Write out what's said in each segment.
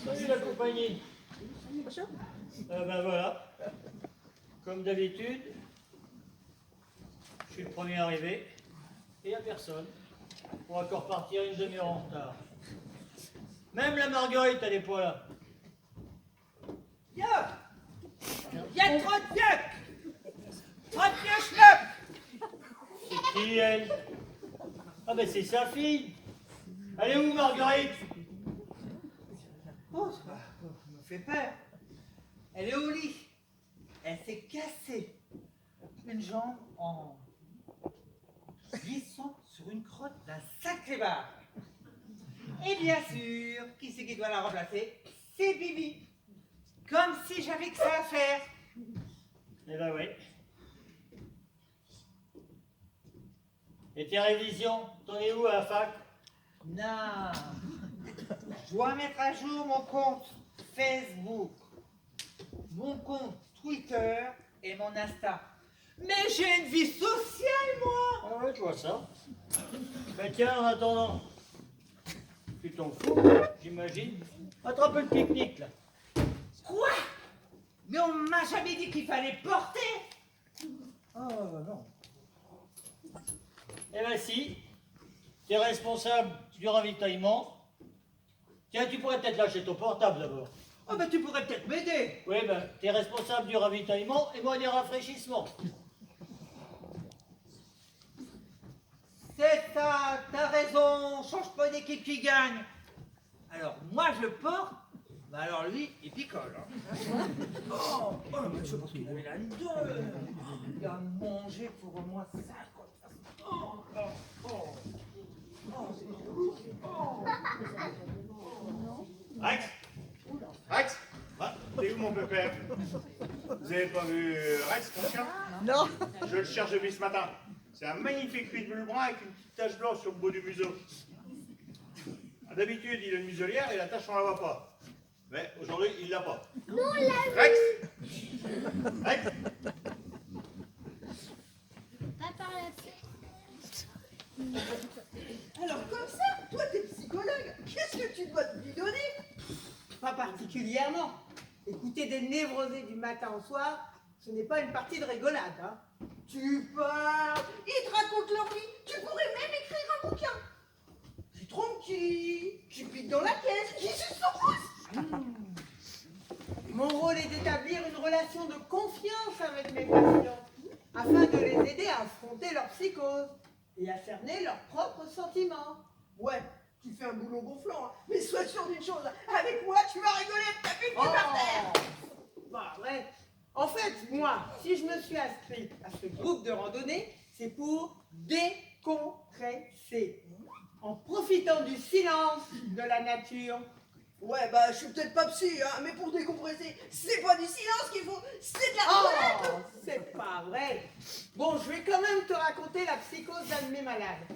Salut la compagnie. Ben voilà, comme d'habitude, je suis le premier arrivé et il n'y a personne. On va encore partir une demi-heure en retard. Même la Marguerite, elle n'est pas là. Yo! Y'a trop de vieux! Trop de vieux schnock! C'est qui elle? Ah ben c'est sa fille. Elle est où Marguerite? Oh, ça me fait peur. Elle est au lit. Elle s'est cassée une jambe en glissant sur une crotte d'un sacré bar. Et bien sûr, qui c'est qui doit la remplacer? C'est Bibi. Comme si j'avais que ça à faire. Eh ben oui. Et tes révisions, t'en es où à la fac? Non. Je dois mettre à jour mon compte Facebook, mon compte Twitter et mon Insta. Mais j'ai une vie sociale, moi! Ah ouais, je vois ça. Ben tiens, en attendant, tu t'en fous, j'imagine. Attrape le pique-nique, là. Quoi? Mais on m'a jamais dit qu'il fallait porter! Oh non. Eh ben si, t'es responsable du ravitaillement. Tiens, tu pourrais peut-être lâcher ton portable d'abord. Oh ben tu pourrais peut-être m'aider! Oui, ben, t'es responsable du ravitaillement et moi des rafraîchissements. C'est ça, t'as raison, change pas d'équipe qui gagne. Alors moi je porte, mais alors lui il picole. Hein. Oh, mais je pense qu'il avait la dedans. Il a mangé pour au moins 50. Oh, oh, oh. Rex Rex Ah, t'es où mon pépère? Vous avez pas vu Rex, mon chien? Non. Je le cherche depuis ce matin. C'est un magnifique pitbull brun avec une petite tache blanche sur le bout du museau. Ah, d'habitude, il a une muselière et la tache, on la voit pas. Mais aujourd'hui, il l'a pas. Rex Rex Papa l'a fait. Alors comme ça, toi t'es psychologue, qu'est-ce que tu dois te lui donner? Pas particulièrement. Écouter des névrosés du matin au soir, ce n'est pas une partie de rigolade. Hein. Tu parles, ils te racontent leur vie, tu pourrais même écrire un bouquin. Tu te trompes qui pique dans la caisse, qui suce son pouce. Mon rôle est d'établir une relation de confiance avec mes patients, afin de les aider à affronter leur psychose et à cerner leurs propres sentiments. Ouais, tu fais un boulot gonflant, hein. Mais sois sûr d'une chose, avec moi tu vas rigoler de ta pute par terre. Bah ouais. En fait, moi, si je me suis inscrite à ce groupe de randonnée, c'est pour décompresser, en profitant du silence de la nature. Ouais, bah je suis peut-être pas psy, hein, mais pour décompresser, c'est pas du silence qu'il faut, c'est de la rigolade. Oh, c'est pas vrai. Bon, je vais quand même te raconter la psychose d'un de mes malades.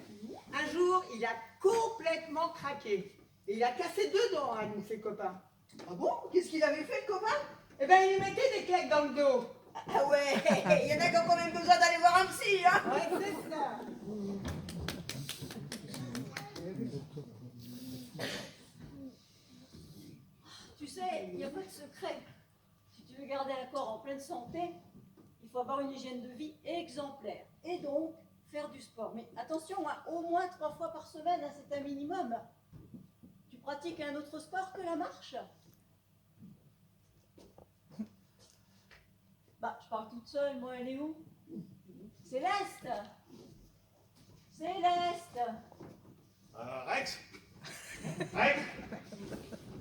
Un jour, il a complètement craqué. Et il a cassé 2 dents à un de ses copains. Ah bon? Qu'est-ce qu'il avait fait le copain? Eh ben, il lui mettait des claques dans le dos. Ah ouais, il y en a qui ont quand même besoin d'aller voir un psy, hein. Ouais, c'est ça. Tu sais, il n'y a pas de secret. Si tu veux garder un corps en pleine santé, il faut avoir une hygiène de vie exemplaire. Et donc, faire du sport. Mais attention, hein, au moins 3 fois par semaine, hein, c'est un minimum. Tu pratiques un autre sport que la marche? Bah, je parle toute seule, moi, elle est où? Céleste! Céleste! Rex Rex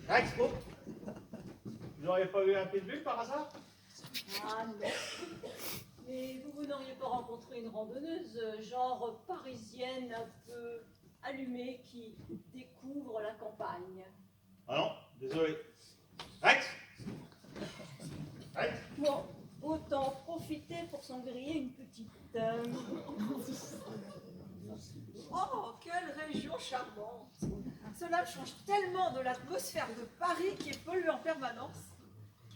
Rex, oh Vous n'auriez pas eu un pitbull par hasard? Ah non. Mais vous n'auriez pas rencontré une randonneuse, genre parisienne, un peu allumée, qui découvre la campagne? Ah non, désolé. Rex Rex Bon, autant profiter pour s'en griller une petite. Oh, quelle région charmante! Cela change tellement de l'atmosphère de Paris qui est polluée en permanence.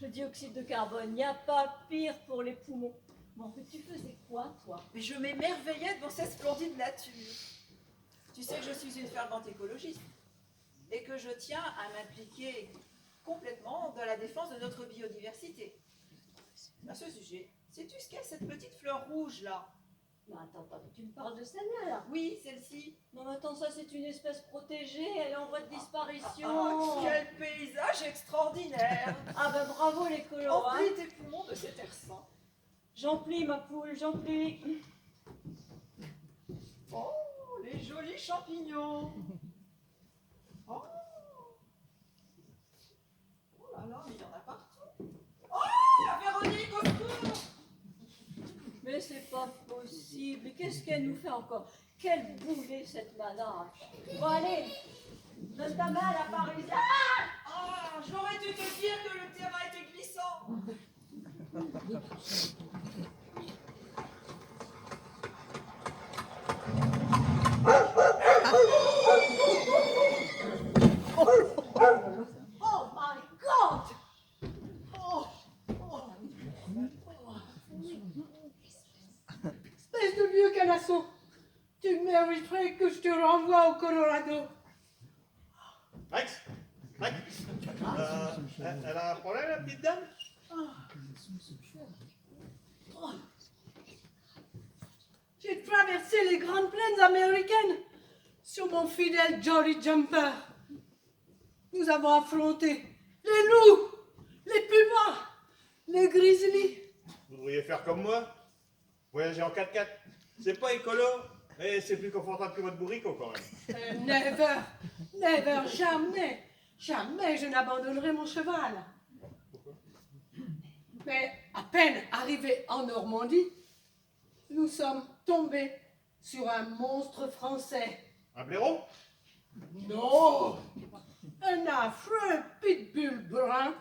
Le dioxyde de carbone, il n'y a pas pire pour les poumons. Bon, mais tu faisais quoi, toi? Mais je m'émerveillais devant cette splendide nature. Tu sais que je suis une fervente écologiste et que je tiens à m'impliquer complètement dans la défense de notre biodiversité. À ce sujet, sais-tu ce qu'est cette petite fleur rouge là? Mais attends, tu me parles de celle-là, là? Oui, celle-ci. Non, mais attends, ça c'est une espèce protégée, elle est en voie de disparition. Oh, quel paysage extraordinaire! Ah ben bravo l'écolo, hein. Emplis tes poumons de cet air sain. J'en plie ma poule, j'en plie. Oh, les jolis champignons! Oh, oh là là, mais il y en a partout! Oh, Véronique, au secours! Mais c'est pas possible, qu'est-ce qu'elle nous fait encore? Quelle boulet cette madame. Bon allez, donne ta main à la Parisienne. Ah, j'aurais dû te dire que le terrain était glissant! Oh my God! Oh, espèce de vieux canasso! Tu mériterais que je te renvoie au Colorado. Rex, Rex, elle a un problème, la petite dame? J'ai traversé les grandes plaines américaines sur mon fidèle Jolly Jumper. Nous avons affronté les loups, les pumas, les grizzlies. Vous devriez faire comme moi. Voyager en 4x4. C'est pas écolo, mais c'est plus confortable que votre bourricot quand même. Never, never, jamais, jamais je n'abandonnerai mon cheval. Mais à peine arrivés en Normandie, nous sommes tombés sur un monstre français. Un blaireau? Non, un affreux pitbull brun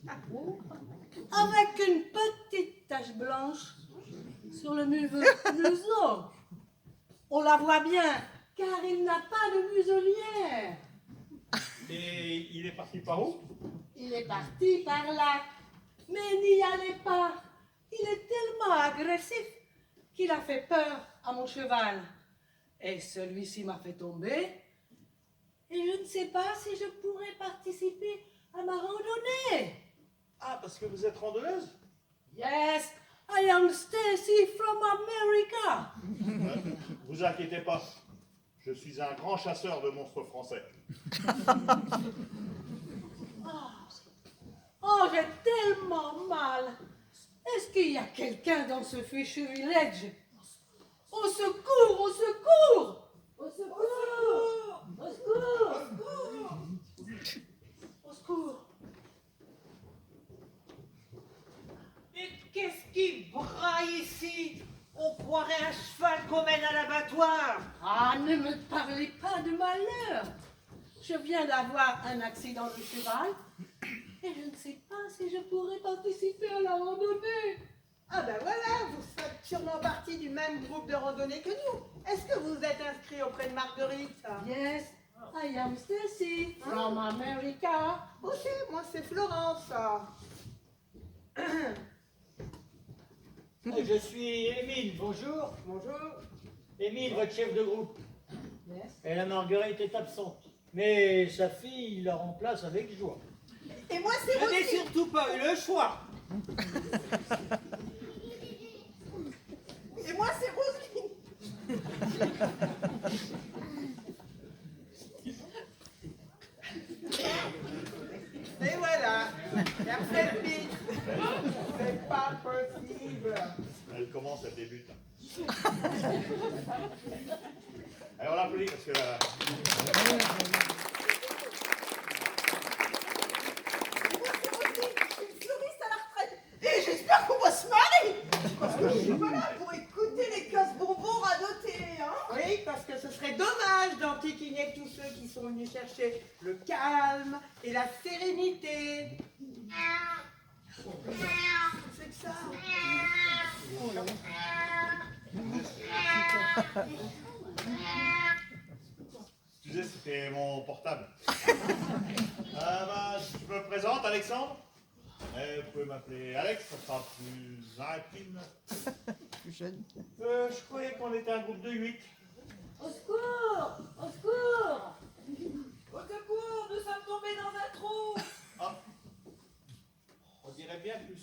avec une petite tache blanche sur le museau. On la voit bien, car il n'a pas de muselière. Et il est parti par où? Il est parti par là, mais n'y allez pas. Il est tellement agressif qu'il a fait peur à mon cheval. Et celui-ci m'a fait tomber. Et je ne sais pas si je pourrais participer à ma randonnée. Ah, parce que vous êtes randonneuse? Yes, I am Stacy from America. Vous inquiétez pas. Je suis un grand chasseur de monstres français. Oh, j'ai tellement mal. Est-ce qu'il y a quelqu'un dans ce fichu village? Au secours, au secours! Au secours! Au secours! Au secours! Et qu'est-ce qui braille ici? On croirait un cheval qu'on mène à l'abattoir. Ah, ne me parlez pas de malheur. Je viens d'avoir un accident de cheval et je ne sais pas si je pourrais participer à la randonnée. Ah ben voilà, vous faites sûrement partie du même groupe de randonnée que nous. Est-ce que vous êtes inscrit auprès de Marguerite? Yes, I am Stacy from America. Ok, moi c'est Florence. Je suis Émile, bonjour. Bonjour. Émile, votre chef de groupe. Yes. Et la Marguerite est absente. Mais sa fille la remplace avec joie. Et moi c'est Je n'ai Roselyne. surtout pas eu le choix. Et moi c'est Roselyne. Et voilà, personne vite. C'est pas possible. Elle commence, elle débute. Allez, on l'applaudit parce que là... Une fleuriste à la retraite. Et j'espère qu'on va se marier. Parce que je suis pas là pour écouter les casse-bonbons radoter, hein. Oui, parce que ce serait dommage d'enquiquiner tous ceux qui sont venus chercher le calme et la sérénité. C'est que ça. Excusez, c'était mon portable. Je me présente, Alexandre. Vous pouvez m'appeler Alex, ça sera plus intime. Plus jeune. Je croyais qu'on était un groupe de 8. Au secours! Au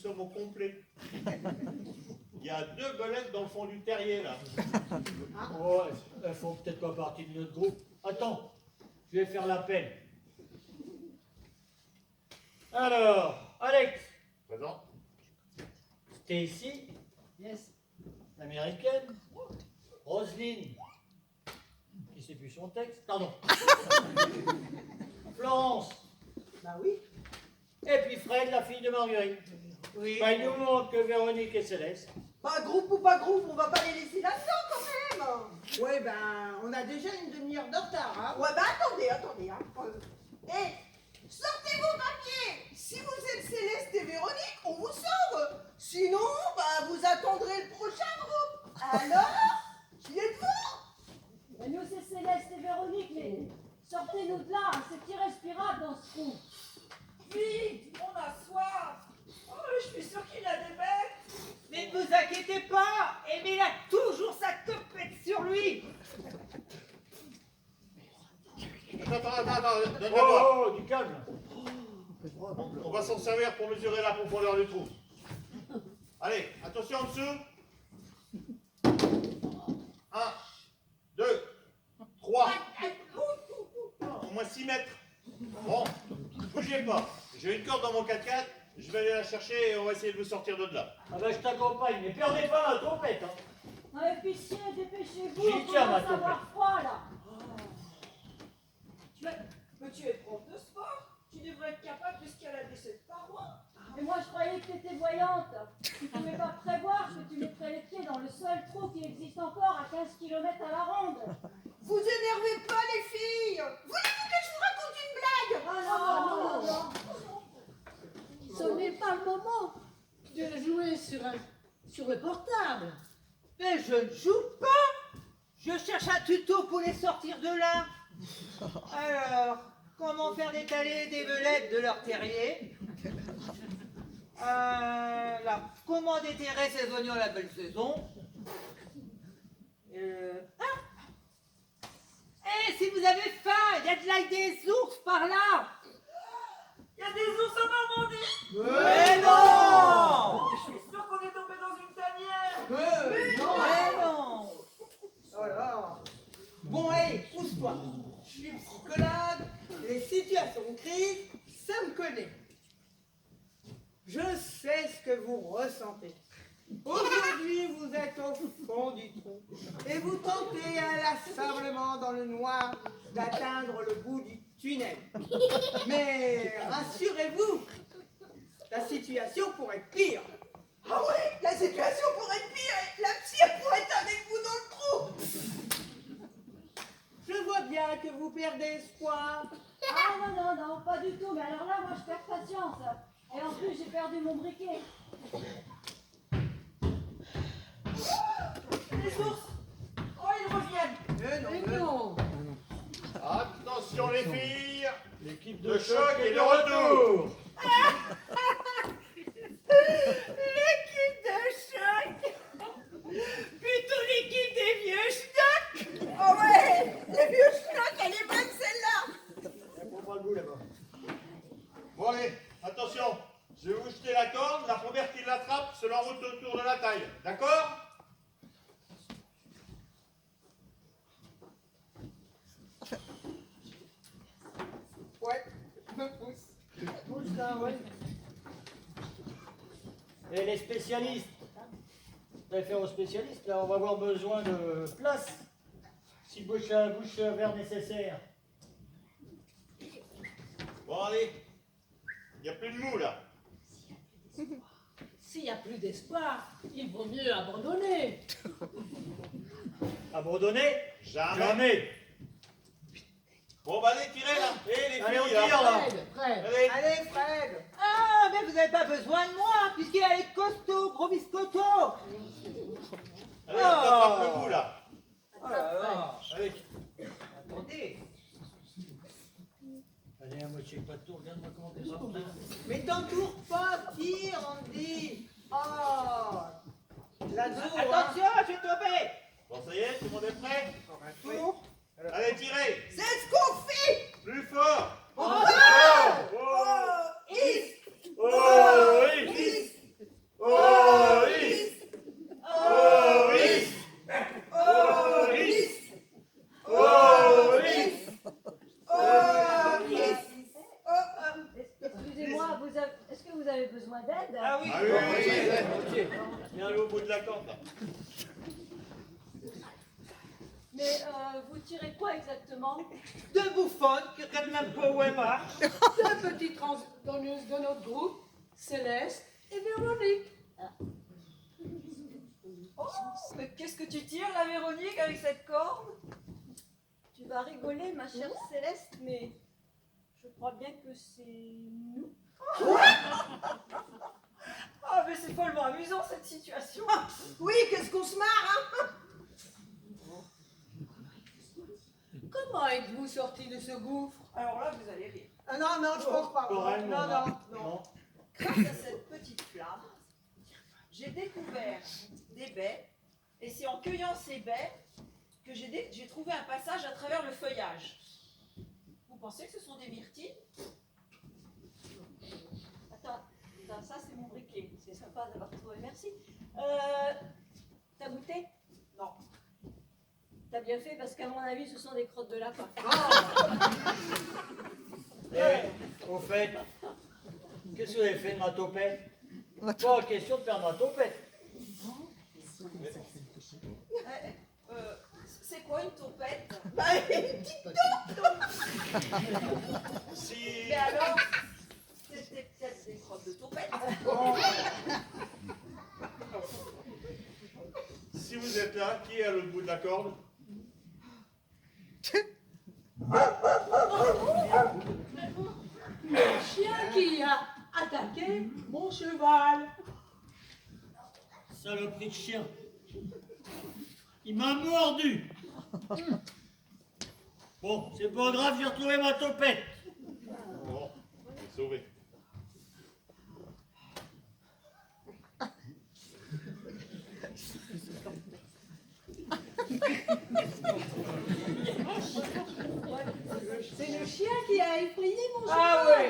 sommes au complet. Il y a 2 belettes dans le fond du terrier, là. Ouais, elles font peut-être pas partie de notre groupe. Attends, je vais faire l'appel. Alors, Alex, Présent. Stacy, Yes. l'américaine, Roselyne, qui sait plus son texte, pardon, Florence, Bah oui. et puis Fred, la fille de Marguerite. Oui. Bah, il nous manque que Véronique et Céleste. Bah, groupe ou pas groupe, on va pas les laisser là-dedans quand même. Ouais, ben, on a déjà une demi-heure de retard, hein. Ouais, bah attendez, hein. Sortez vos papiers. Si vous êtes Céleste et Véronique, on vous sauve. Sinon, bah vous attendrez le prochain groupe. Alors, qui êtes-vous? Mais nous, c'est Céleste et Véronique, mais sortez-nous de là, c'est irrespirable dans ce trou. Vite, on a soif. Oh, je suis sûre qu'il a des bêtes. Mais ne vous inquiétez pas, Émile a toujours sa topette sur lui. Attends, donne-la voir. Oh, du calme. On va s'en servir pour mesurer la profondeur du trou. Allez, attention en dessous. 1, 2, 3. Au moins 6 mètres. Bon, bougez pas. J'ai une corde dans mon 4x4. Je vais aller la chercher et on va essayer de vous sortir de là. Ah bah je t'accompagne, mais perdez pas la trompette, hein. Ouais, pitié, dépêchez-vous, J'y on tiens, ma commence à avoir froid, là. Mais tu es prof de sport. Tu devrais être capable d'escalader cette paroi. Et moi, je croyais que tu étais voyante. Tu pouvais pas prévoir que tu mettrais les pieds dans le seul trou qui existe encore à 15 km à la ronde. Vous énervez pas les filles. Voulez-vous que je vous raconte une blague? Ah non, non, non. Ce n'est pas le moment de jouer sur le portable. Mais je ne joue pas. Je cherche un tuto pour les sortir de là. Alors, comment faire détaler des velettes de leur terrier? Là, comment déterrer ces oignons à la belle saison? Si vous avez faim, il y a de l'ail des ours par là. Il y a des ours en Normandie. Mais non! Je suis sûre qu'on est tombé dans une tanière. Mais non! Oh là. Bon, allez, pousse-toi. Je suis psychologue. Les situations de crise, ça me connaît. Je sais ce que vous ressentez. Aujourd'hui, vous êtes au fond du trou et vous tentez inlassablement dans le noir d'atteindre le bout du tunnel. Mais rassurez-vous, la situation pourrait être pire. Ah oui, la situation pourrait être pire et la psy elle pourrait être avec vous dans le trou. Je vois bien que vous perdez espoir. Ah non, non, non, pas du tout. Mais alors là, moi, je perds patience. Et en plus, j'ai perdu mon briquet. Les ours. Oh, ils reviennent. Mais non. Attention les filles. L'équipe Le choc est de retour. L'équipe de choc. Plutôt l'équipe des vieux schnocks. Oh ouais, les vieux schnocks, elle est bonne celle-là. On prend pas le bout là-bas. Bon allez, attention. Je vais vous jeter la corde. La première qui l'attrape se l'enroute autour de la taille. D'accord? Ouais, me pousse. Pousse là, ouais. Et les spécialistes. Vous allez faire aux spécialistes, là, on va avoir besoin de place. Si bouche à verre nécessaire. Bon allez. Il n'y a plus de mou là. S'il n'y a plus d'espoir, il vaut mieux abandonner. Abandonner? Jamais. Jamais. Bon bah allez, tirez là. Et les Allez, on filles là. tire là. Fred, Fred. Allez. Allez, Fred. Ah, mais vous n'avez pas besoin de moi, puisqu'il a les costauds, gros biscottos. Allez, on attrape le bout là. Oh là là. Allez. Attendez. Allez, à moitié pas de tour, regarde-moi comment t'es sorti. Mais t'entoure pas, tire, Andy. Oh. La zone, Attention, je vais tomber. Bon ça y est, tout le monde est prêt? tour. Allez, tirez. C'est ce qu'on fait. Plus fort. Encore. Oh. Is. Oh, oui. chiante. Là. Mais vous tirez quoi exactement? Deux bouffonnes qui regardent même pas où elles marchent. Deux petites transdonneuses de notre groupe, Céleste et Véronique. Oh, mais qu'est-ce que tu tires, la Véronique, avec cette corde? Tu vas rigoler, ma chère Céleste, mais je crois bien que c'est nous. Ah, mais c'est follement amusant, cette situation. Oui, qu'est-ce qu'on se marre, hein? Comment êtes-vous sortis de ce gouffre? Alors là, vous allez rire. Ah non, non, je pense pas. Corel, Non, non, non. Non. Grâce à cette petite flamme, j'ai découvert des baies, et c'est en cueillant ces baies que j'ai trouvé un passage à travers le feuillage. Vous pensez que ce sont des myrtilles? Attends, ça c'est mon briquet. C'est sympa d'avoir trouvé, merci. T'as goûté? Non. T'as bien fait parce qu'à mon avis, ce sont des crottes de lapin. Et, au fait, qu'est-ce que vous avez fait de ma topette? Pas question de faire ma topette. C'est quoi une topette? Bah, une petite Si, Mais alors, c'était peut-être des crottes de topette. si vous êtes là, qui est à l'autre bout de la corde? Le chien qui a attaqué mon cheval. Saloperie de chien. Il m'a mordu. Bon, c'est pas grave, j'ai retrouvé ma topette. Bon, on est sauvé. C'est le chien qui a effrayé mon cheval. Ah oui.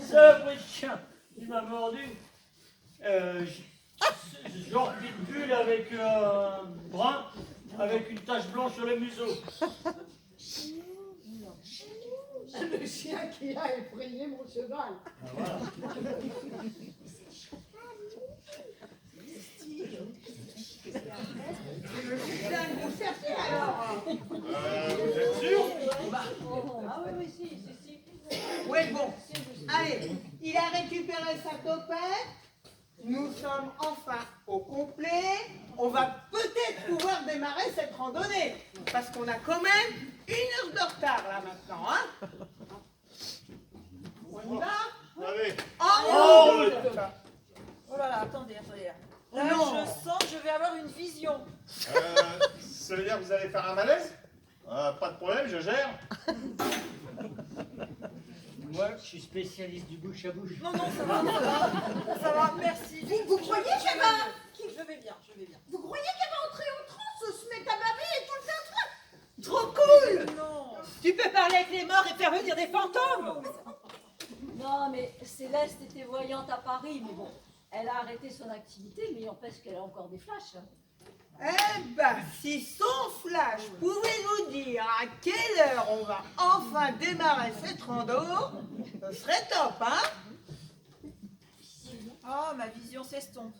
Saloperie de chien. Il m'a mordu. Genre pitbull avec un brun, avec une tache blanche sur le museau. Le chien qui a effrayé mon cheval. Ah, voilà. chien de vous chercher, alors. Vous êtes sûr? Ah oui, si. Oui, bon. Allez, il a récupéré sa topette. Nous sommes enfin au complet. On va peut-être pouvoir démarrer cette randonnée. Parce qu'on a quand même 1 heure de retard là maintenant. Hein? On y va? Allez, En route. Oh là là, attendez. Là, Non. je sens que je vais avoir une vision. ça veut dire que vous allez faire un malaise? Pas de problème, je gère. Moi, je suis spécialiste du bouche à bouche. Non, ça va, merci. Vous croyez qu'elle va... Je vais bien. Vous croyez qu'elle va entrer en transe, se mettre à baver et tout le temps? Trop cool! Non. Tu peux parler avec les morts et faire venir des fantômes? Non, mais Céleste était voyante à Paris, mais bon, elle a arrêté son activité, mais n'empêche qu'elle a encore des flashs. Hein. Eh ben, si son flash pouvait nous dire à quelle heure on va enfin démarrer cette rando, ce serait top, hein? Oh, ma vision s'estompe.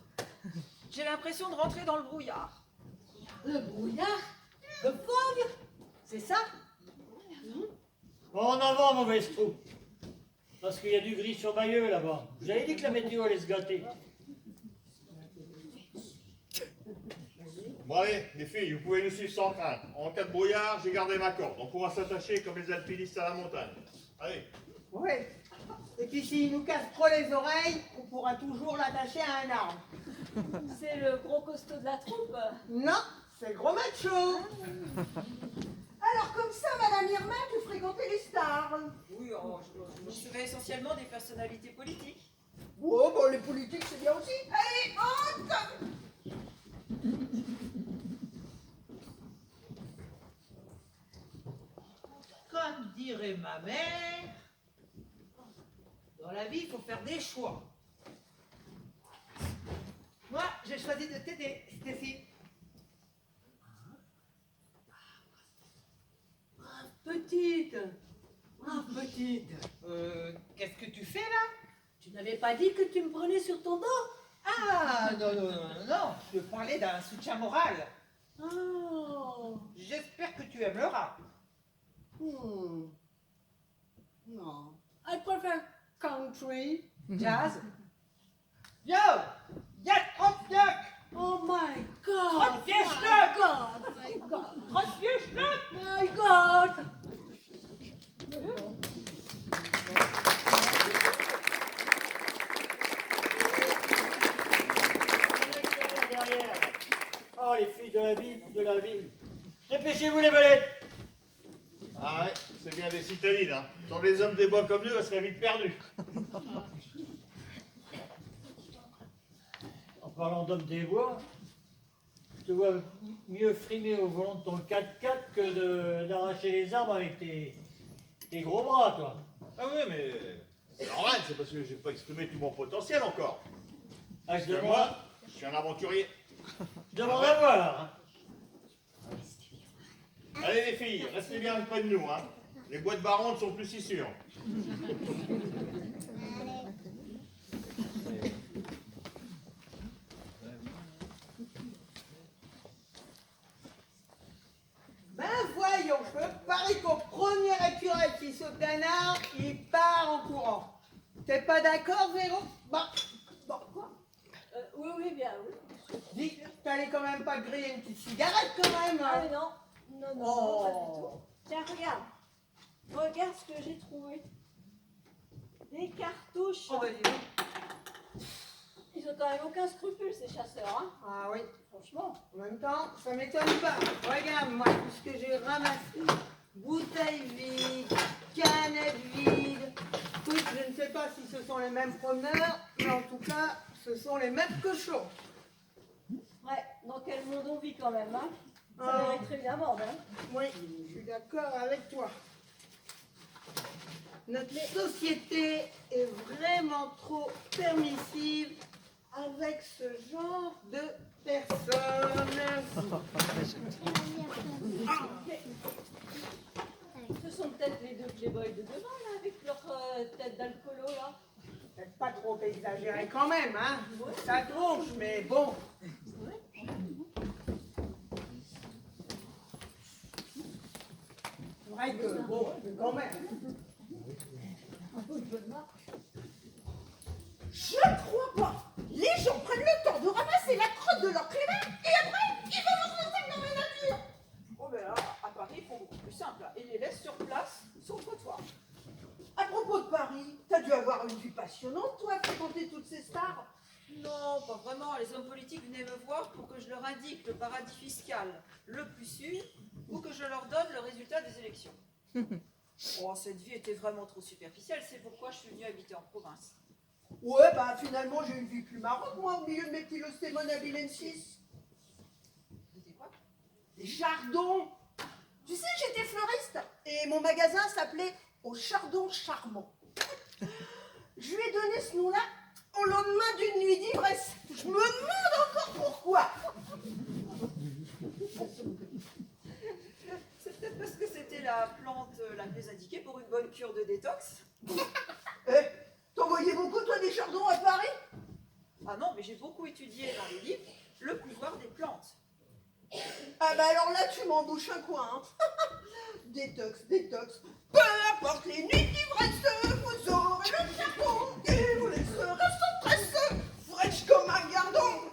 J'ai l'impression de rentrer dans le brouillard. Le brouillard, le fog, c'est ça? Bon, en avant, mauvaise troupe. Parce qu'il y a du gris sur Bayeux là-bas. J'avais dit que la météo allait se gâter. Bon allez, les filles, vous pouvez nous suivre sans crainte. En cas de brouillard, j'ai gardé ma corde. On pourra s'attacher comme les alpinistes à la montagne. Allez. Oui. Et puis s'il nous casse trop les oreilles, on pourra toujours l'attacher à un arbre. C'est le gros costaud de la troupe. Non, c'est le gros macho. Alors comme ça, Madame Irma, tu fréquentais les stars. Oui, je serai essentiellement des personnalités politiques. Oh, bon, les politiques, c'est bien aussi. Allez, on top. Comme dirait ma mère, dans la vie, il faut faire des choix. Moi, j'ai choisi de t'aider, Stéphie. Petite. Ah, petite. Qu'est-ce que tu fais là? Tu n'avais pas dit que tu me prenais sur ton dos? Ah Ah, non, je parlais d'un soutien moral. Oh. J'espère que tu aimes le rap. No. I prefer country. Jazz. Yo, yak, hop, yak. Oh my God. Hop, vieux My schnock. God. My God. Hop, vieux schnock. My God. Derrière. Oh, les filles de la ville. Dépêchez-vous les valettes. Ah ouais, c'est bien des citadines, hein. Sans les hommes des bois comme nous, elles seraient vite perdues. En parlant d'hommes des bois, je te vois mieux frimer au volant de ton 4x4 que d'arracher les arbres avec tes gros bras, toi. Ah oui, mais c'est normal, c'est parce que j'ai pas exprimé tout mon potentiel encore. Ah, Parce que moi, je suis un aventurier. Je demande à voir. Hein. Allez les filles, restez bien près de nous, hein. Les bois de baron ne sont plus si sûrs. Ben voyons, je parie qu'au premier écureuil qui saute d'un arbre, il part en courant. T'es pas d'accord, Véro? Bon, quoi? Oui, bien, oui. Dis, t'allais quand même pas griller une petite cigarette quand même, Ah hein? mais non, non, non, Oh. non, pas du tout. Tiens, regarde. Regarde ce que j'ai trouvé. Des cartouches. Oh, vas-y. Ils ont quand même aucun scrupule, ces chasseurs, hein. Ah oui, Franchement. en même temps, ça m'étonne pas. Regarde, moi, tout ce que j'ai ramassé. Bouteilles vides, canettes vides. Écoute, je ne sais pas si ce sont les mêmes promeneurs, mais en tout cas, ce sont les mêmes cochons. Ouais, dans quel monde on vit quand même, hein. Ça Ah. mériterait bien mort, hein. Oui, je suis d'accord avec toi. Notre société est vraiment trop permissive avec ce genre de personnes. Ce sont peut-être les deux playboys de demain, là, avec leur tête d'alcoolo, là. Peut-être pas trop exagéré quand même, hein. Ça tronche, mais bon. C'est vrai que, bon, quand même. Je crois pas. Les gens prennent le temps de ramasser la crotte de leur clébard et après, ils vont leur sac dans la nature. Oh ben là, à Paris, ils font beaucoup plus simple. Ils les laissent sur place, sur le trottoir. À propos de Paris, t'as dû avoir une vie passionnante, toi, à fréquenter toutes ces stars. Non, pas vraiment. Les hommes politiques venaient me voir pour que je leur indique le paradis fiscal le plus sûr ou que je leur donne le résultat des élections. Oh, cette vie était vraiment trop superficielle, c'est pourquoi je suis venue habiter en province. Ouais, bah finalement, j'ai une vie plus marrante, moi, au milieu de mes petits Lostémon à Bilensis. C'était quoi? Des chardons. Tu sais, j'étais fleuriste et mon magasin s'appelait Au Chardon Charmant. Je lui ai donné ce nom-là au lendemain d'une nuit d'ivresse. Je me demande encore pourquoi. C'est peut-être parce que c'était la plante la mieux indiquée pour une bonne cure de détox. Eh, t'en voyais beaucoup, toi, des chardons à Paris? Ah non, mais j'ai beaucoup étudié dans les livres le pouvoir des plantes. Ah bah alors là, tu m'en bouches un coin. Hein. Détox, détox. Peu importe les nuits d'ivresse, vous aurez le chardon et vous laisserez sans tresse, fraîche comme un gardon.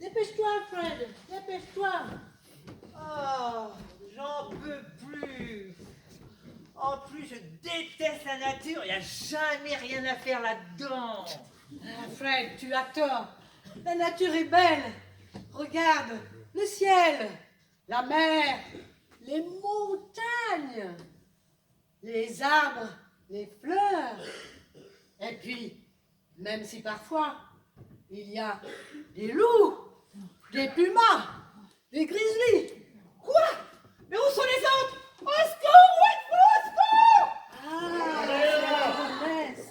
Dépêche-toi, Fred. Dépêche-toi. Oh, j'en peux plus. En plus, je déteste la nature. Il n'y a jamais rien à faire là-dedans. Ah, Fred, tu as tort. La nature est belle. Regarde, le ciel, la mer, les montagnes, les arbres, les fleurs. Et puis, même si parfois, il y a des loups, des pumas, des grizzlies. Quoi? Mais où sont les autres? Au secours! Au secours! Ah, c'est la jeunesse.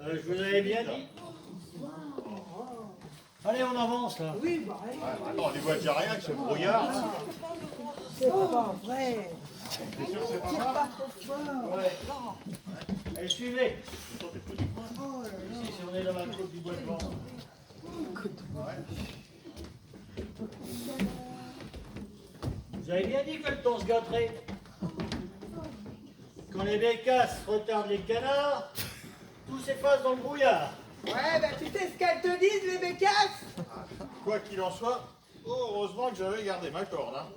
Je vous avais bien dit. Allez, on avance là. Oui, bah, allez. Attends, on y voit déjà rien avec ce brouillard. C'est pas vrai. T'es sûr que c'est pas Tire grave? pas trop fort. Ouais. Allez, suivez. Oh là là. Ici, si on est dans la côte du bois de vent. Vous avez bien dit que le temps se gâterait. Quand les bécasses retardent les canards, tout s'efface dans le brouillard. Ouais, bah tu sais ce qu'elles te disent, les bécasses? Quoi qu'il en soit, heureusement que j'avais gardé ma corde. Hein.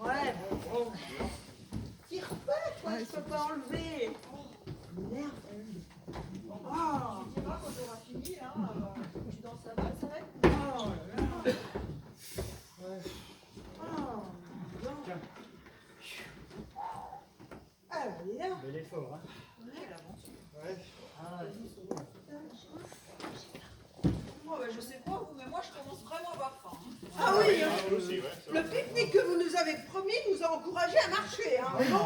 Ouais, bon. Tire pas, toi, je peux pas enlever. Merde. Oh. Tu verras quand on aura fini, hein, tu danses la balle, ça va être. Oh là là. Oh, non. Tiens, Ah, dis donc. bel effort, hein. Ouais. Ah, Oh, bah, je sais pas vous, mais moi je commence vraiment à avoir faim. Ah oui, hein. Moi aussi, ouais, c'est Le vrai. pique-nique que vous nous avez promis nous a encouragés à marcher. Hein. Mais bon,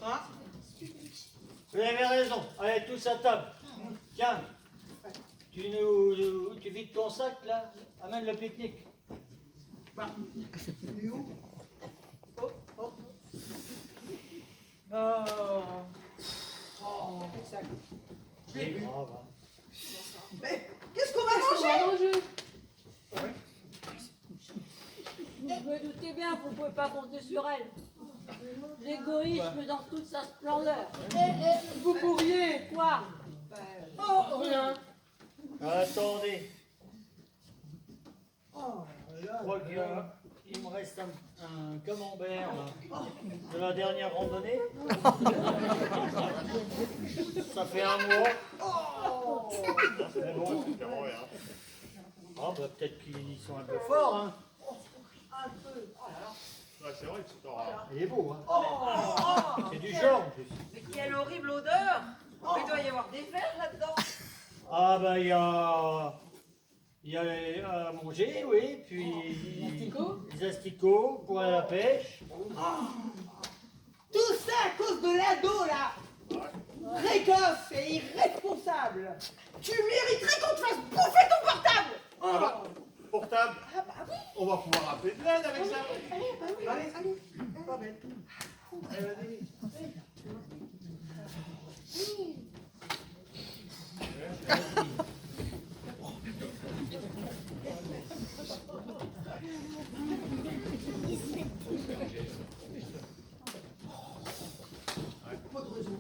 hein. vous avez raison. Allez, tous à table. Tiens, tu vides ton sac là. Amène le pique-nique. Il est où? Oh, oh. Oh, ça. C'est grave, hein. Mais qu'est-ce qu'on va manger? Je me doutais bien que vous ne pouvez pas compter sur elle. L'égoïsme dans toute sa splendeur. Vous pourriez. Quoi? Oh, rien. Attendez, Oh je là crois qu'il me reste un camembert là, de la dernière randonnée. Ça fait un mois. Oh. Mais bon, C'est vrai, hein. ah, bah, peut-être qu'ils sont un peu forts. Hein. Un peu. Oh là là. Ouais, c'est vrai que c'est rare. Il est beau. Hein. Oh. C'est du genre en plus. Mais quelle horrible odeur! Mais il doit y avoir des vers là-dedans! Ah bah il y a à manger, oui, puis les asticots pour aller à la pêche. Tout ça à cause de l'ado là. Précoce et irresponsable. Tu mériterais qu'on te fasse bouffer ton portable. Ah bah, portable, on va pouvoir appeler de l'aide avec ça. Allez. Pas bête. Allez, vas-y. Pas de raison.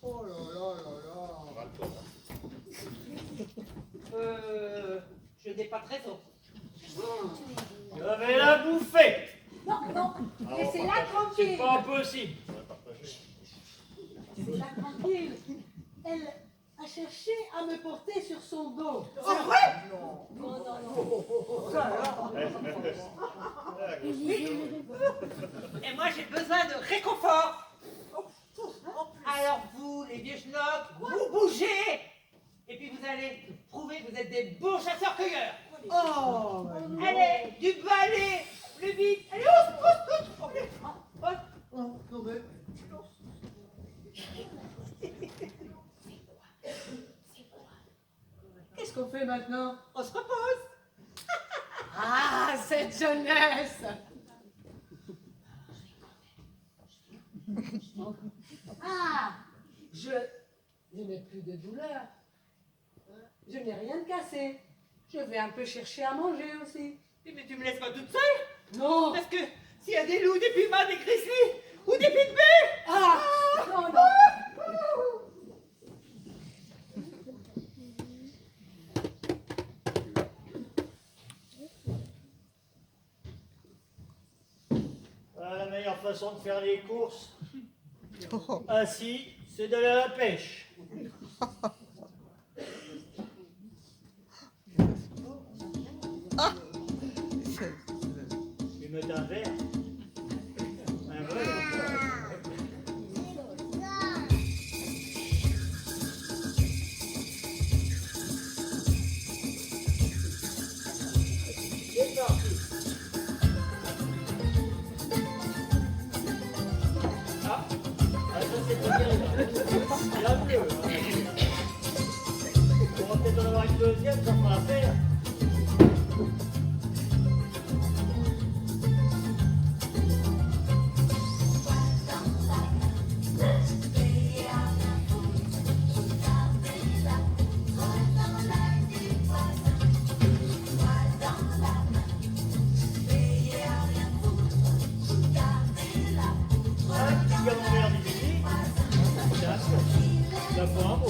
Oh là là là On là. va le tour, hein. Je n'ai pas de raison. Je vais la bouffer. Non, non, Ah, laissez-la C'est tranquille. pas possible. On va partager. Laissez-la tranquille. Elle a cherché à me porter sur son dos. C'est vrai? Non, non, non. Ça alors. Ah, grosse Et moi j'ai besoin de réconfort. Alors vous, les vieux schnocks, vous bougez. Et puis vous allez prouver que vous êtes des bons chasseurs-cueilleurs. Oh, allez, du balai, plus vite. Allez, Qu'est-ce qu'on fait maintenant? on se repose. Ah, cette jeunesse! Ah, je n'ai plus de douleur. Je n'ai rien de cassé. Je vais un peu chercher à manger aussi. Mais tu me laisses pas toute seule? Non! Parce que s'il y a des loups, des pumas, des grizzlies ou des pygmées. Ah! Non, non! La meilleure façon de faire les courses, assis, c'est d'aller à la pêche. Tu me mets un verre. Un vrai. C'est parti. Ah. deux. On va peut-être en avoir une deuxième, ça fera l'affaire. Ça fait un mot.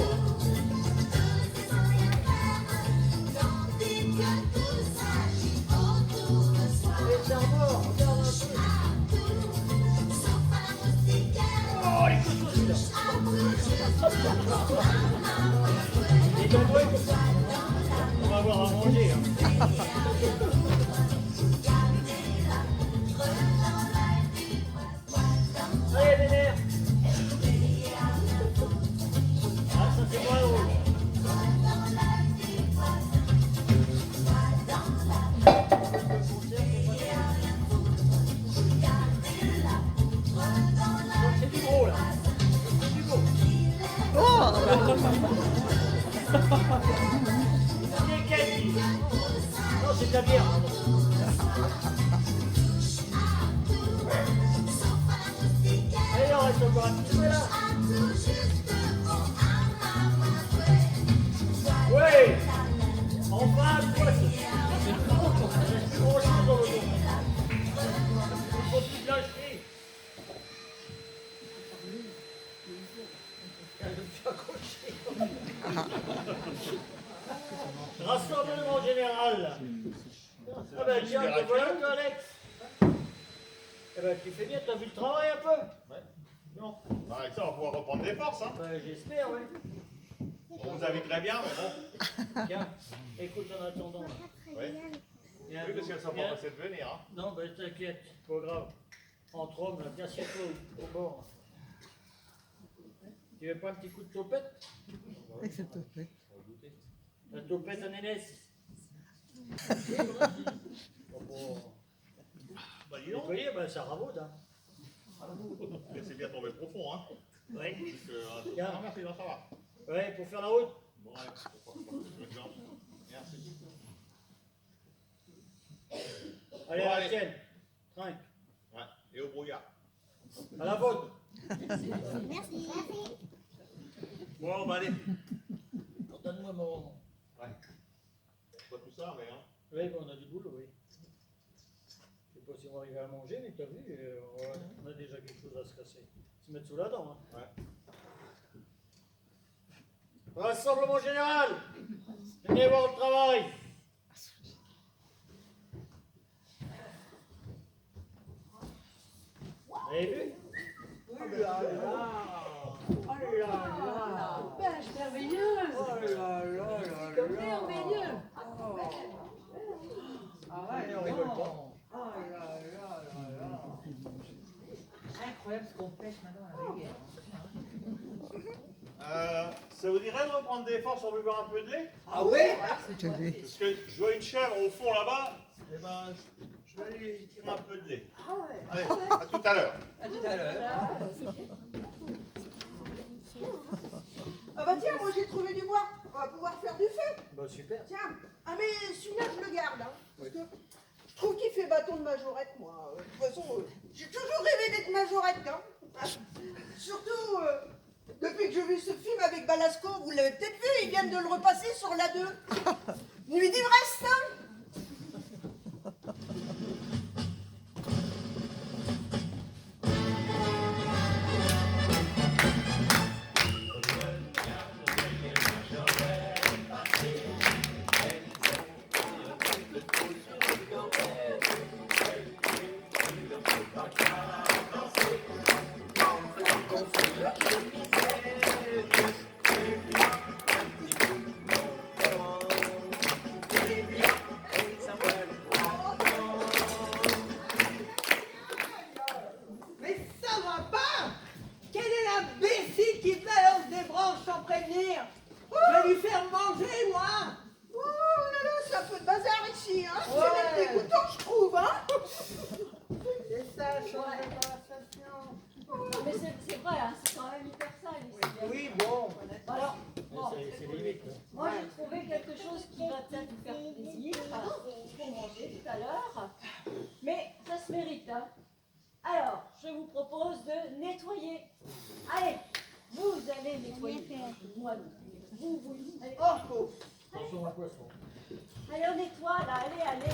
Et c'est encore, regarde un peu. Oh, il faut tout celui-là. Et donc, ouais, on va avoir à manger. Hein. Allez, Vénère. Ah, ça c'est moins drôle. C'est du gros là. C'est du gros. C'est quel? Non, c'est de la bière. Allez, on reste encore un petit peu là. Ouais. Enfin, quoi ça? Il reste plus grand chose dans le dos. Il faut plus lâcher. Rassemblement général. Ah ben tiens, te voilà toi Alex. Eh ben tu fais bien, t'as vu le travail un peu? Ouais. Non. Avec ça, on va pouvoir reprendre des forces, hein. Ben j'espère, oui. On vous habite très bien, mais bon. Tiens, écoute en attendant. Là. Oui. Il y a un Oui, parce dos- qu'elles sont il y a- pas pressées de venir, hein. Non, ben t'inquiète, pas grave. Entre hommes, là, tiens, assieds-toi au bord. Tu veux pas un petit coup de topette? La topette à Nénès. Bon, Bah, dis vous donc. voyez, ben ça rabaude, hein. C'est bien tombé profond, hein. Oui. Donc, Tiens. merci, non, ça va. Ouais, pour faire la route. Bon, allez, merci. Allez, Bon, à la allez. tienne. Trinque. Ouais, et au brouillard. À la vôtre. Merci. Bon, bah allez. Donne-moi mon. Ouais. Pas tout ça, mais hein. Oui, bon, on a du boulot, oui. Je sais pas si on va arriver à manger, mais t'as vu, on a déjà quelque chose à se casser. Se mettre sous la dent, hein. Ouais. Rassemblement général. Venez voir le travail. Vous avez vu? Oh là là. Oh là là. Pêche merveilleuse. Oh là là là Comme là. merveilleux. Ah ouais, on rigole pas. Oh là là là là. Incroyable ce qu'on pêche maintenant à la rivière. Ça vous dirait de reprendre des forces, on veut boire un peu de lait? Ah ouais? Parce que je vois une chèvre au fond là-bas, et ben je vais aller tirer un peu de lait. Ah ouais. Allez, à tout à l'heure. À tout à l'heure. Ah bah tiens, moi j'ai trouvé du bois. On va pouvoir faire du feu. Bah super. Tiens. Ah mais celui-là je le garde. Hein, parce que je trouve qu'il fait bâton de majorette, moi. De toute façon, j'ai toujours rêvé d'être majorette. Hein. Surtout depuis que j'ai vu ce film avec Balasco. Vous l'avez peut-être vu, ils viennent de le repasser sur la 2. Nuit d'ivresse, hein. Mais ça va pas! Quelle est l'imbécile qui balance des branches sans prévenir? Je vais lui faire manger, moi! Oh là là, c'est un peu de bazar ici. Hein. Ouais. C'est même dégoûtant, je trouve. Hein. C'est ça, changer de conversation. Mais c'est vrai, hein, c'est quand même hyper sale ici. Oui, bon, mangé tout à l'heure. Mais ça se mérite, hein. Alors, je vous propose de nettoyer. Allez, vous allez nettoyer. Moi, vous. Allez. Oh, Attention au poisson. Allez, on nettoie là, allez.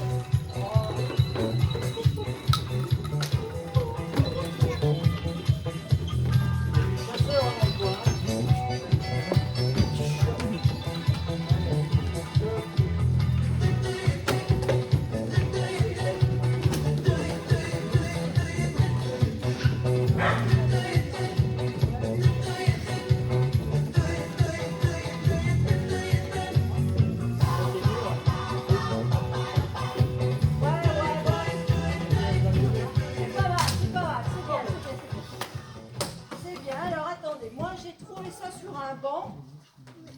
Chasseur en emploi. C'est pas mal, c'est pas mal, c'est bien. C'est bien, alors attendez, moi j'ai trouvé ça sur un banc.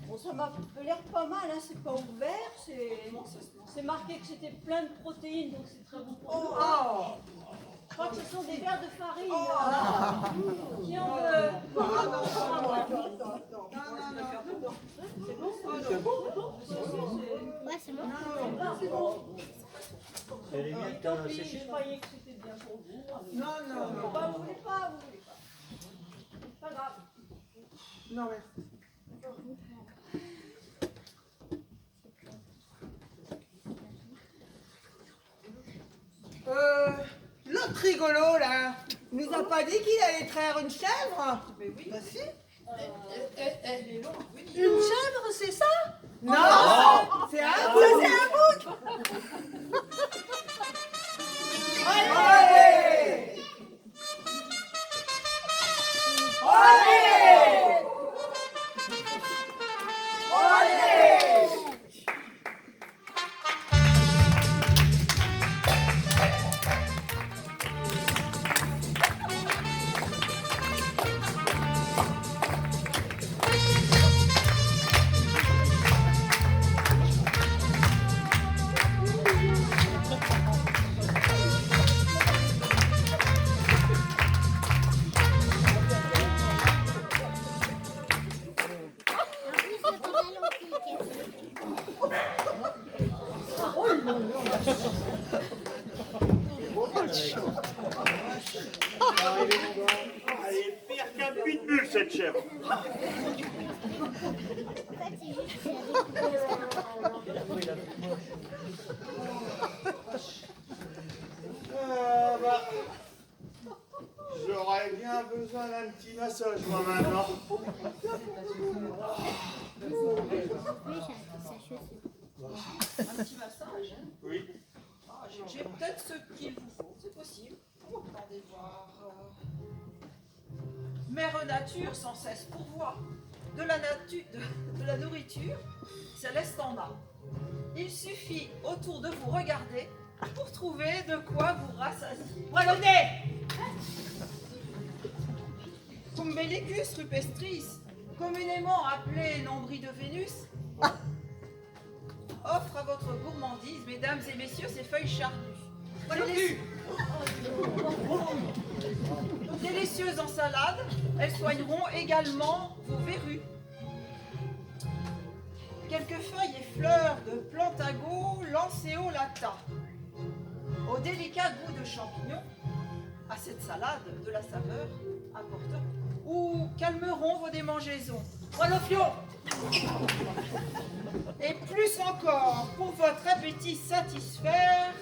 Bon, ça m'a l'air pas mal, hein, c'est pas ouvert, c'est marqué que c'était plein de protéines, donc c'est très bon pour nous. Je crois que ce sont des verres de farine. Qui en veut? C'est bon? Ouais, c'est bon. C'est bon. C'est les miettes Tant pis, séchées, je non? croyais que c'était bien pour vous. Non, non, non. Bah, vous voulez pas. Pas grave. Non, mais... L'autre rigolo, là, nous a pas dit qu'il allait traire une chèvre? Mais oui. Bah si. Elle est longue, oui. une chèvre, c'est ça? Non, c'est un Ça, bouc. c'est un bouc. Allez! Elle est pire qu'un pitbull, cette chèvre. En fait, c'est juste que Bah, j'aurais bien besoin d'un petit massage, moi, maintenant. Un petit massage. Hein. Oui. Ah, j'ai peut-être ce qu'il vous faut, c'est possible. Attendez voir. Mère Nature sans cesse pourvoit de la nourriture, Céleste en a. Il suffit autour de vous regarder pour trouver de quoi vous rassasier. Wallonnet! Umbilicus rupestris, communément appelé nombril de Vénus, offre à votre gourmandise, mesdames et messieurs, ses feuilles charnues. Délicieuses en salade, elles soigneront également vos verrues. Quelques feuilles et fleurs de plantago lanceolata, au délicat goût de champignons, à cette salade de la saveur apporteront ou calmeront vos démangeaisons. Wallofion! Et plus encore, pour votre appétit satisfaire,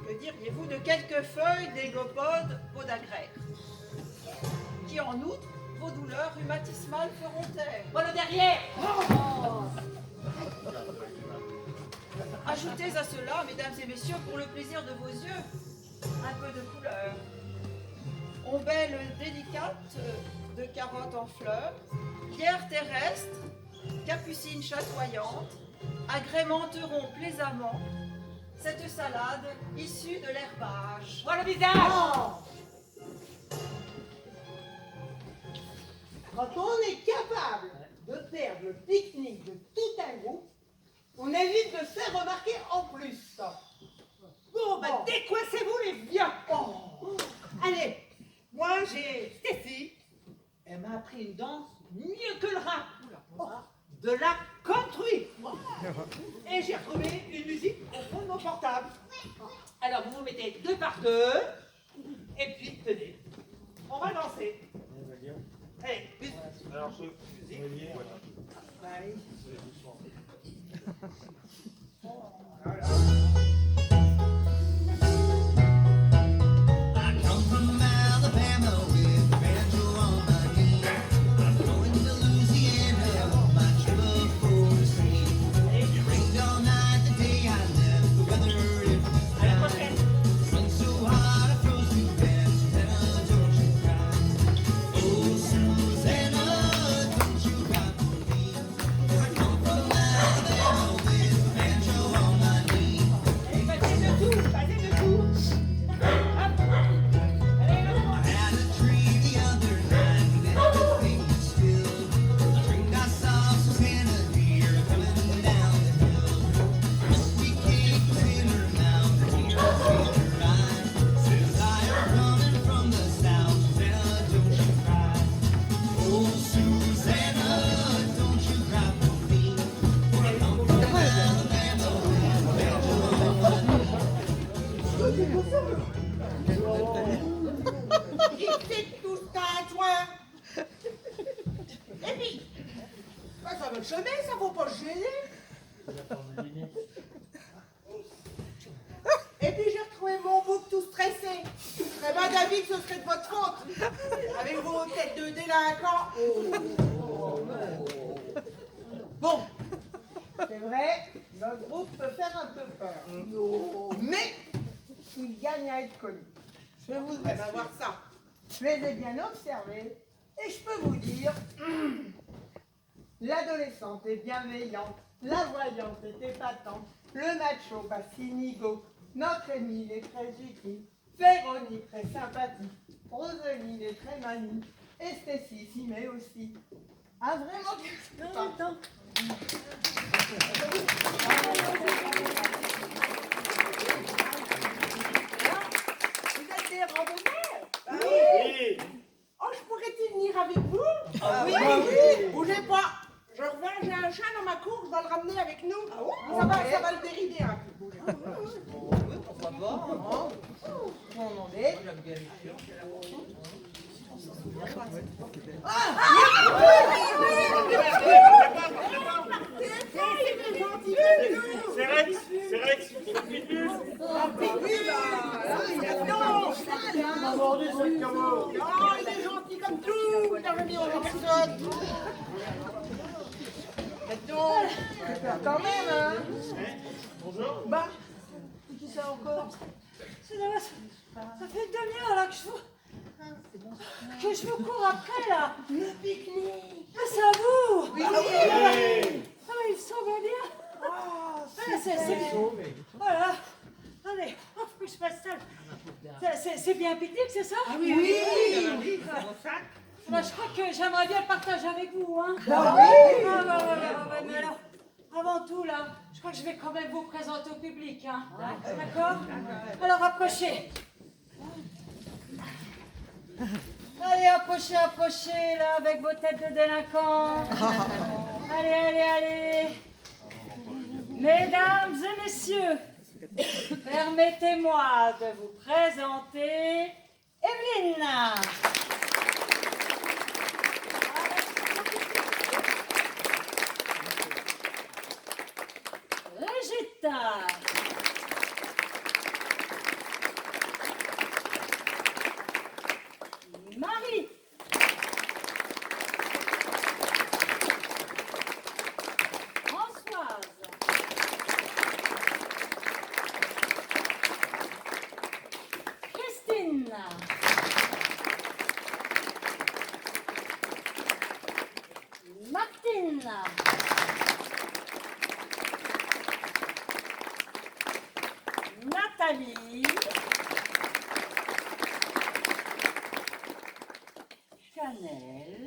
que diriez-vous de quelques feuilles d'égopode podagraire, qui en outre, vos douleurs rhumatismales feront taire. Voilà derrière! Ajoutez à cela, mesdames et messieurs, pour le plaisir de vos yeux, un peu de couleur. Ombelle délicate de carottes en fleurs, pierres terrestres, capucines chatoyantes, agrémenteront plaisamment cette salade issue de l'herbage. Voilà le visage! Quand on est capable de faire le pique-nique de tout un groupe, on évite de se faire remarquer en plus. Bon, bah décoincez-vous les vieux. Allez, moi j'ai Stéphie. Elle m'a appris une danse mieux que le rap. De la country. Et j'ai retrouvé une musique au fond de mon portable. Alors vous vous mettez 2 par 2. Et puis tenez. On va danser. Allez, musique. Alors, musique. Allez. I come from Alabama with a banjo on my knee. I'm going to Louisiana with my true love for the sea. It rained all night the day I left. The weather it was bad. The sun so hot I froze to death. Susanna, don't you cry. Oh, Susanna, don't you cry for me. I come from Alabama with a banjo on my knee. Passez de tout, passez de tout. Hop. Allez, I had a dream the other night when everything was still. I dreamed I saw Susanna dear coming down the hill. A sweet cake was in her mouth, and tears in her eyes. Says I am coming from the south, Susanna, don't you cry. Oh, Susanna, don't you cry for me. For I come from Alabama with a banjo on my knee. Qui fait tout ça, toi? Et puis, bah, ça va le chemin, ça faut pas se gêner. Et puis j'ai retrouvé mon bouc tout stressé. Eh ben David, ce serait de votre faute. Avec vos têtes de délinquants. Bon, c'est vrai, notre groupe peut faire un peu peur. Mais il gagne à être connu. Je voudrais savoir ça. Je les ai bien observés et je peux vous dire, l'adolescente est bienveillante, la voyante est épatante, le macho passe inigo, notre Émile est très utile, Véronique très sympathique, Roseline est très manie, et Stécie s'y met aussi. Ah vraiment? Non, attends. Vous êtes des randonneurs? Oui. Oh, je pourrais-y venir avec vous? Ah oui, oui. Bougez pas. Je reviens, j'ai un chat dans ma cour, je dois le ramener avec nous. Ça va le dérider un peu. Bougez. pourquoi pas, hein? On en est. C'est Rex, c'est le pitbull. On a mordu ce caveau. Oh, il est gentil comme tout. Il a remis aux personnes. Faites donc, j'ai peur quand même, hein? Bonjour. Bah, qui ça encore? C'est là, ça fait une demi-heure là que je vous cours après là. Le pique-nique. Ah, c'est à vous. Oui. Ah, il semble bien. Oh, Ah, c'est... Voilà. Allez, faut que je passe ça. C'est bien un pique-nique, c'est ça? Ah oui, oui. Moi, je crois que j'aimerais bien le partager avec vous, hein. Ah oui. Ah, mais alors, avant tout, là, je crois que je vais quand même vous présenter au public, hein. D'accord? Alors, approchez. Allez, approchez, là, avec vos têtes de délinquants. Allez. Mesdames et messieurs, permettez-moi de vous présenter Evelyne. Régita. Marie. Françoise. Christine. Martine. Nathalie. Chanel.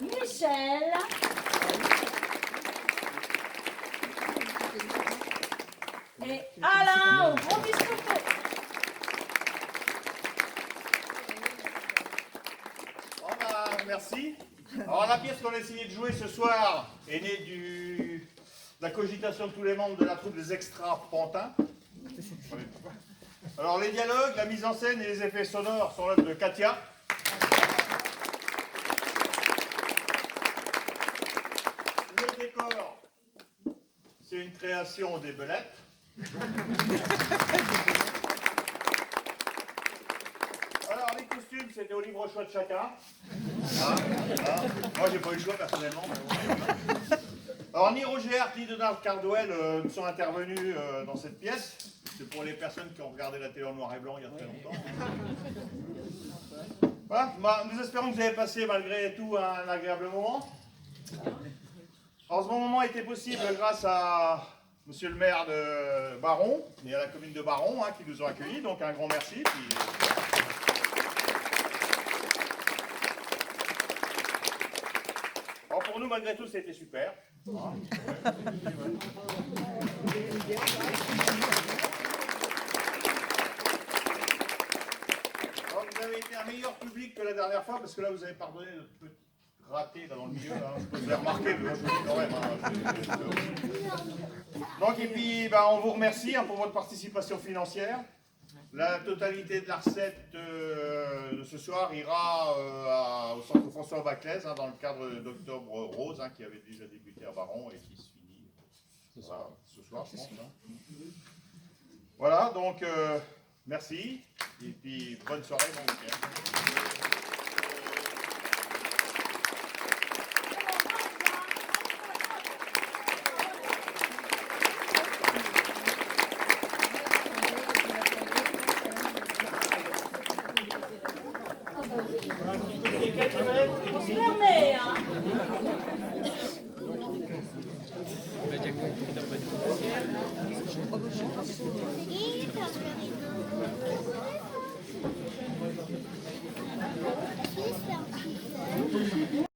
Michel. Et Alain au gros biscuit. Bon, bah, merci. Alors la pièce qu'on a essayé de jouer ce soir est née la cogitation de tous les membres de la troupe des extra-pantins. Alors les dialogues, la mise en scène et les effets sonores sont l'œuvre de Katia. Le décor, c'est une création des Belettes. Alors les costumes, c'était au libre choix de chacun. Moi j'ai pas eu le choix personnellement. Alors ni Roger Hart ni Donald Cardwell ne sont intervenus dans cette pièce. C'est pour les personnes qui ont regardé la télé en noir et blanc il y a très longtemps. Voilà, nous espérons que vous avez passé malgré tout un agréable moment. Alors ce bon moment a été possible grâce à monsieur le maire de Baron et à la commune de Baron qui nous ont accueillis, donc un grand merci. Puis... Alors pour nous, malgré tout, c'était super. Alors, vous avez été un meilleur public que la dernière fois, parce que là, vous avez pardonné notre petit raté là, dans le milieu. Là. Je vous ai remarqué, mais moi, je vous dis quand même. Donc, et puis, on vous remercie pour votre participation financière. La totalité de la recette de ce soir ira au centre François Baclès dans le cadre d'Octobre Rose qui avait déjà débuté à Baron et qui se finit ce soir, je pense. Voilà, donc merci et puis bonne soirée, bon week-end. On se permet, hein. Il est comme le rideau. Juste un petit peu.